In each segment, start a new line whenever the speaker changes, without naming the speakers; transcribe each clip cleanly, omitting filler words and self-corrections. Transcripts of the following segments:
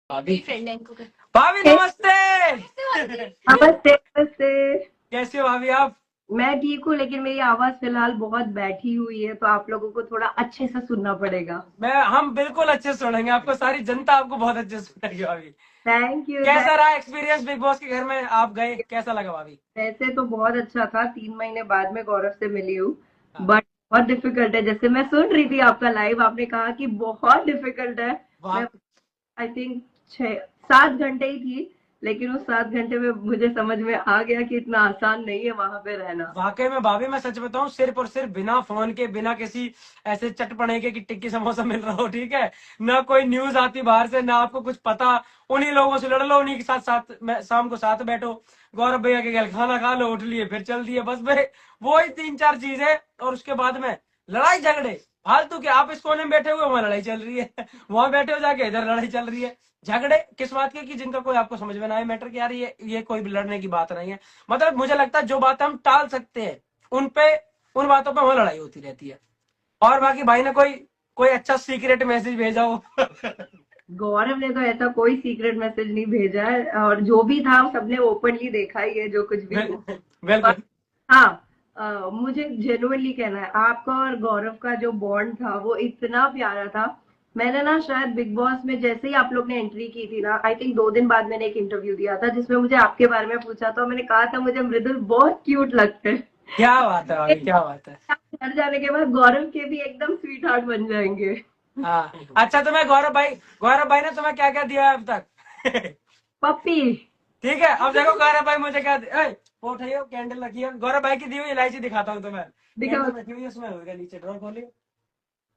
भाभी
फ्रेंड है इनको कर।
भाभी नमस्ते।
नमस्ते नमस्ते।
कैसे हो भाभी आप?
मैं ठीक हूँ, लेकिन मेरी आवाज फिलहाल बहुत बैठी हुई है, तो आप लोगों को थोड़ा अच्छे से सुनना पड़ेगा।
हम बिल्कुल अच्छे से सुनेंगे आपको, सारी जनता आपको बहुत अच्छे से सुनेगी भाभी।
Thank you.
कैसा रहा एक्सपीरियंस बिग बॉस के घर में? आप गए, कैसा लगा भाभी?
वैसे तो बहुत अच्छा था, 3 महीने बाद में गौरव से मिली हूँ।
हाँ।
बट बहुत डिफिकल्ट है, जैसे मैं सुन रही थी आपका लाइव, आपने कहा कि बहुत डिफिकल्ट है।
वाह।
मैं आई थिंक 6-7 घंटे ही थी, लेकिन उस 7 घंटे में मुझे समझ में आ गया कि इतना आसान नहीं है वहां पे रहना।
वाकई में भाभी, मैं सच बताऊं, सिर्फ और सिर्फ बिना फोन के, बिना किसी ऐसे चटपने के कि टिक्की समोसा मिल रहा हो, ठीक है ना, कोई न्यूज आती बाहर से, ना आपको कुछ पता, उन्हीं लोगों से लड़ लो, उन्हीं के साथ साथ शाम को साथ बैठो, गौरव भैया के घर खाना खा लो, उठ लिए, फिर चल दिए, बस भाई वो ही 3-4 चीजें। और उसके बाद में लड़ाई झगड़े फालतू के। आप इस कोने में बैठे हुए, वहां लड़ाई चल रही है, वहां बैठे हो जाके इधर लड़ाई चल रही है। झगड़े किस बात के कि जिनका कोई आपको समझ में ना आए मैटर, कि यार ये कोई भी लड़ने की बात नहीं है। मतलब मुझे लगता है जो बातें हम टाल सकते हैं, उन पे, उन बातों पे वहां लड़ाई होती रहती है। और बाकी भाई ने कोई कोई अच्छा सीक्रेट मैसेज भेजा हो?
गौरव ने तो ऐसा कोई सीक्रेट मैसेज नहीं भेजा है, और जो भी था सबने ओपनली देखा ही है, जो कुछ भी हुआ। पर
बिल्कुल।
हाँ, मुझे जेन्युइनली कहना है, आपका और गौरव का जो बॉन्ड था वो इतना प्यारा था। मैंने ना शायद बिग बॉस में जैसे ही आप लोग ने एंट्री की थी ना, आई थिंक 2 दिन बाद मैंने एक इंटरव्यू दिया था जिसमें मुझे आपके बारे में पूछा था, मैंने कहा था मुझे मृदुल बहुत क्यूट लगते
क्या बात है
हैं।
भाभी, क्या बात है।
घर जाने के बाद गौरव के भी एकदम स्वीट हार्ट बन जाएंगे।
हाँ। अच्छा, तुम्हें गौरव भाई ने तुम्हें क्या क्या दिया है अब तक?
पप्पी।
ठीक है, अब देखो गौरव भाई मुझे क्या वो उठाइए, कैंडल रखिए, गौरव भाई की दी हुई इलायची दिखाता हूँ तुम्हें।
दिखाओ।
कैंडल रखी हुई है, उसमें होगा नीचे, ड्रॉर खोलिए,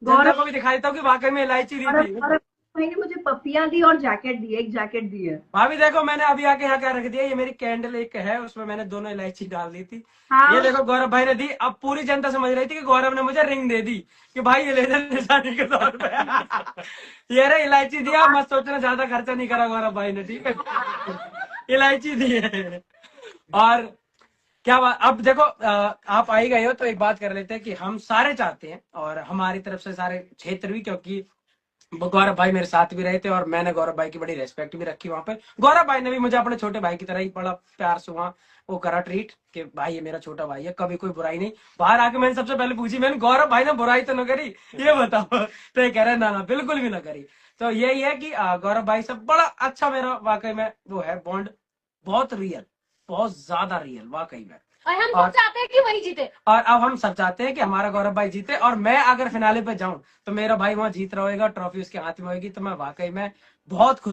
जनता
गौरव।
को भी दिखा देता हूँ कि वाकई में इलायची दी
गौरव
थी।
गौरव भाई ने मुझे पप्पियां दी और जैकेट दी, एक जैकेट दी है।
भाभी देखो, मैंने अभी आके यहाँ क्या रख दिया, ये मेरी कैंडल एक है, उसमें मैंने दोनों इलायची डाल दी थी। ये
हाँ।
देखो गौरव भाई ने दी। अब पूरी जनता समझ रही थी कि गौरव ने मुझे रिंग दे दी, कि भाई ये ले जा निशानी के तौर पे। ये रे इलायची दिया, मत सोचना ज्यादा खर्चा नहीं करा गौरव भाई ने, ठीक है, इलायची दी है। और क्या बात, अब देखो आप आ ही गए हो तो एक बात कर लेते हैं कि हम सारे चाहते हैं, और हमारी तरफ से सारे क्षेत्र भी, क्योंकि वो गौरव भाई मेरे साथ भी रहे थे और मैंने गौरव भाई की बड़ी रेस्पेक्ट भी रखी वहां पे। गौरव भाई ने भी मुझे अपने छोटे भाई की तरह ही बड़ा प्यार से वहाँ वो करा ट्रीट, कि भाई ये मेरा छोटा भाई है, कभी कोई बुराई नहीं। बाहर आके मैंने सबसे पहले पूछी, मैंने गौरव भाई ने बुराई तो न करी, ये बताओ? तो ये कह रहे ना ना बिल्कुल भी ना करी। तो यही है कि गौरव भाई से बड़ा अच्छा मेरा वाकई में वो है बॉन्ड, बहुत रियल, बहुत ज्यादा रियल वाकई में।
और हम
और
सब चाहते हैं कि वही जीते।
और अब हम सब चाहते हैं कि हमारा गौरव भाई जीते, और मैं अगर फिनाले पे जाऊं तो मेरा भाई वहां जीत रहा होगा, ट्रॉफी उसके हाथ में होगी, तो मैं वाकई में बहुत खुश